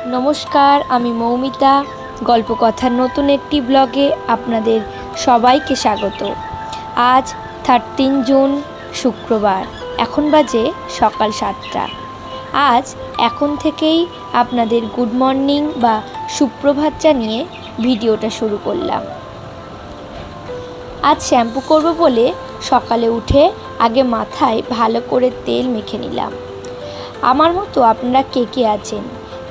নমস্কার, আমি মৌমিতা। গল্পকথার নতুন একটি ব্লগে আপনাদের সবাইকে স্বাগত। আজ 13 জুন শুক্রবার, এখন বাজে সকাল 7টা। আজ এখন থেকেই আপনাদের গুড মর্নিং বা সুপ্রভাত জানিয়ে ভিডিওটা শুরু করলাম। আজ শ্যাম্পু করব বলে সকালে উঠে আগে মাথায় ভালো করে তেল মেখে নিলাম। আমার মতো আপনারা কে কে আছেন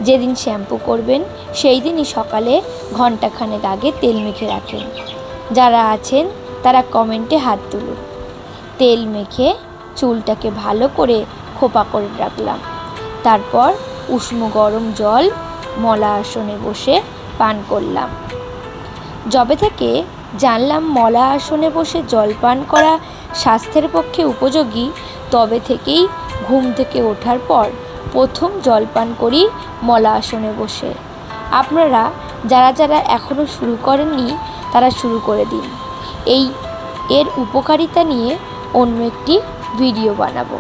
যেদিন শ্যাম্পু করবেন সেই দিনই সকালে ঘন্টাখানেক আগে তেল মেখে রাখেন? যারা আছেন তারা কমেন্টে হাত তুলুন। তেল মেখে চুলটাকে ভালো করে খোপা করে রাখলাম। তারপর উষ্ণ গরম জল মলা আসনে বসে পান করলাম। যবে থেকে জানলাম মলা আসনে বসে জল পান করা স্বাস্থ্যের পক্ষে উপযোগী, তবে থেকেই ঘুম থেকে ওঠার পর প্রথম জল পান করি মলা আসনে বসে। আপনারা যারা এখনও শুরু করেননি তারা শুরু করে দিন। এর উপকারিতা নিয়ে অন্য একটি ভিডিও বানাবো।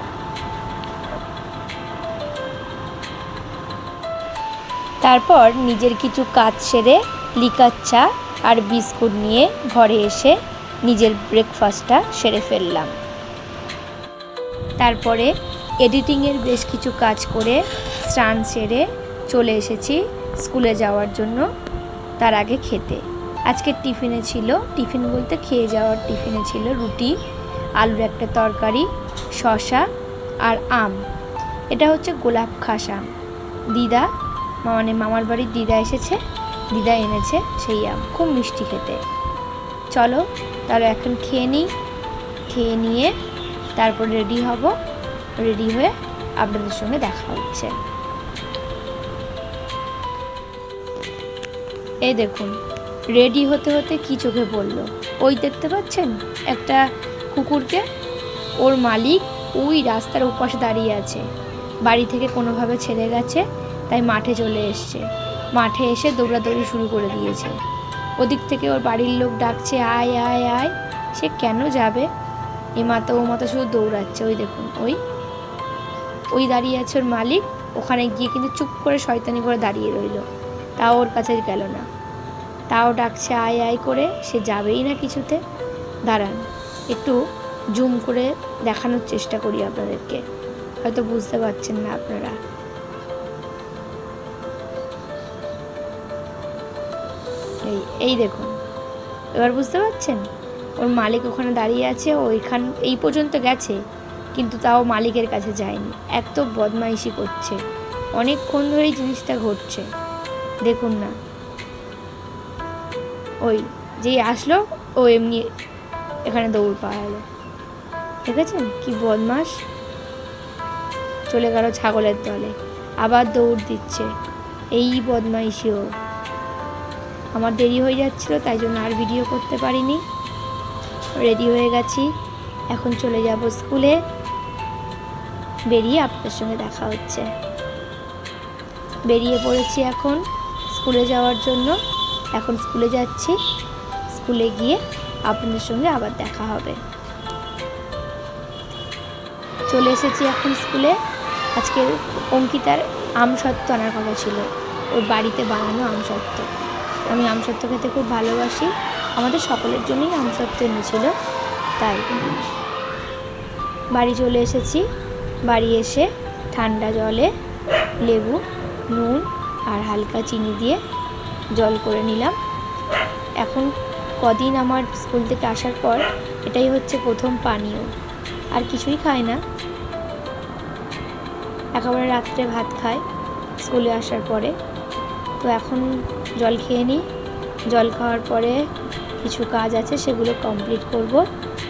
তারপর নিজের কিছু কাজ সেরে লিকার চা আর বিস্কুট নিয়ে ঘরে এসে নিজের ব্রেকফাস্টটা সেরে ফেললাম। তারপরে এডিটিংয়ের বেশ কিছু কাজ করে স্নান সেরে চলে এসেছি স্কুলে যাওয়ার জন্য। তার আগে খেতে আজকের টিফিন বলতে খেয়ে যাওয়ার টিফিনে ছিল রুটি, আলুর একটা তরকারি, শসা আর আম। এটা হচ্ছে গোলাপ খাস আম। দিদা মানে মামার বাড়ির দিদা এসেছে, দিদা এনেছে সেই আম, খুব মিষ্টি খেতে। চলো তাহলে এখন খেয়ে নিই। খেয়ে নিয়ে তারপর রেডি হব। রেডি হয়ে আপনাদের সঙ্গে দেখা হচ্ছে। এই দেখুন, রেডি হতে হতে কি চোখে পড়লো, ওই দেখতে পাচ্ছেন একটা কুকুরকে? ওর মালিক ওই রাস্তার ওপাশে দাঁড়িয়ে আছে। বাড়ি থেকে কোনোভাবে ছেড়ে গেছে, তাই মাঠে চলে এসছে। মাঠে এসে দৌড়াদৌড়ি শুরু করে দিয়েছে। ওদিক থেকে ওর বাড়ির লোক ডাকছে আয় আয় আয়। সে কেন যাবে? এ মাথা ও মাথা শুধু দৌড়াচ্ছে। ওই দেখুন, ওই দাঁড়িয়ে আছে ওর মালিক। ওখানে গিয়ে কিন্তু চুপ করে শয়তানি করে দাঁড়িয়ে রইল, তাও ওর কাছে গেল না। তাও ডাকছে আয় আয় করে, সে যাবেই না কিছুতে। দাঁড়ান একটু জুম করে দেখানোর চেষ্টা করি আপনাদেরকে, হয়তো বুঝতে পারছেন না আপনারা। এই দেখুন, এবার বুঝতে পারছেন? ওর মালিক ওখানে দাঁড়িয়ে আছে, ও এই পর্যন্ত গেছে, কিন্তু তাও মালিকের কাছে যায়নি। এত বদমাইশি করছে, অনেকক্ষণ ধরেই জিনিসটা ঘটছে। দেখুন না, ওই যেই আসলো ও এমনি এখানে দৌড় পাওয়ালো। দেখেছেন কি বদমাস? চলে গেল ছাগলের দলে, আবার দৌড় দিচ্ছে। এই বদমাইশি ও। আমার দেরি হয়ে যাচ্ছিল, তাই জন্য আর ভিডিও করতে পারিনি। রেডি হয়ে গেছি, এখন চলে যাব স্কুলে। বেরিয়ে আপনাদের সঙ্গে দেখা হচ্ছে। বেরিয়ে পড়েছি এখন স্কুলে যাওয়ার জন্য। এখন স্কুলে যাচ্ছি, স্কুলে গিয়ে আপনাদের সঙ্গে আবার দেখা হবে। চলে এসেছি এখন স্কুলে। আজকে অঙ্কিতার আমসত্ত্ব আনার কথা ছিল, ওর বাড়িতে বানানো আমসত্ত্ব। আমি আমসত্ত্ব খেতে খুব ভালোবাসি, আমাদের সকলের জন্যই আমসত্ত্ব এনেছিল। তাই বাড়ি চলে এসেছি। বাড়ি এসে ঠান্ডা জলে লেবু, নুন আর হালকা চিনি দিয়ে জল করে নিলাম। এখন কদিন আমার স্কুল থেকে আসার পর এটাই হচ্ছে প্রথম পানীয়, আর কিছুই খায় না। একেবারে রাত্রে ভাত খায় স্কুলে আসার পরে। তো এখন জল খেয়ে নিই। জল খাওয়ার পরে কিছু কাজ আছে, সেগুলো কমপ্লিট করব।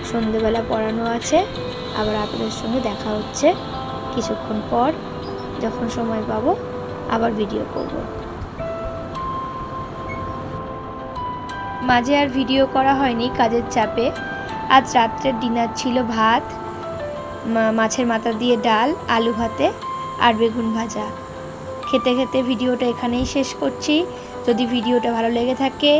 সন্ধেবেলা পড়ানো আছে। আবার আপনাদের সঙ্গে দেখা হচ্ছে কিছুক্ষণ পর, যখন সময় পাবো আবার ভিডিও করব। মাঝে আর ভিডিও করা হয়নি কাজের চাপে। আজ রাত্রের ডিনার ছিল ভাত, মাছের মাথা দিয়ে ডাল, আলু ভাতে আর বেগুন ভাজা। খেতে খেতে ভিডিওটা এখানেই শেষ করছি। যদি ভিডিওটা ভালো লেগে থাকে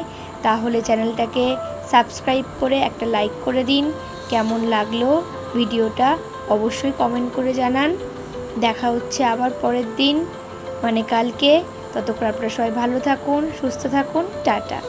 তাহলে চ্যানেলটাকে সাবস্ক্রাইব করে একটা লাইক করে দিন। কেমন লাগলো ভিডিওটা অবশ্যই কমেন্ট করে জানান। দেখা হচ্ছে আবার পরের দিন, মানে কালকে। ততক্ষণ আপনারা সবাই ভালো থাকুন, সুস্থ থাকুন, টাটা।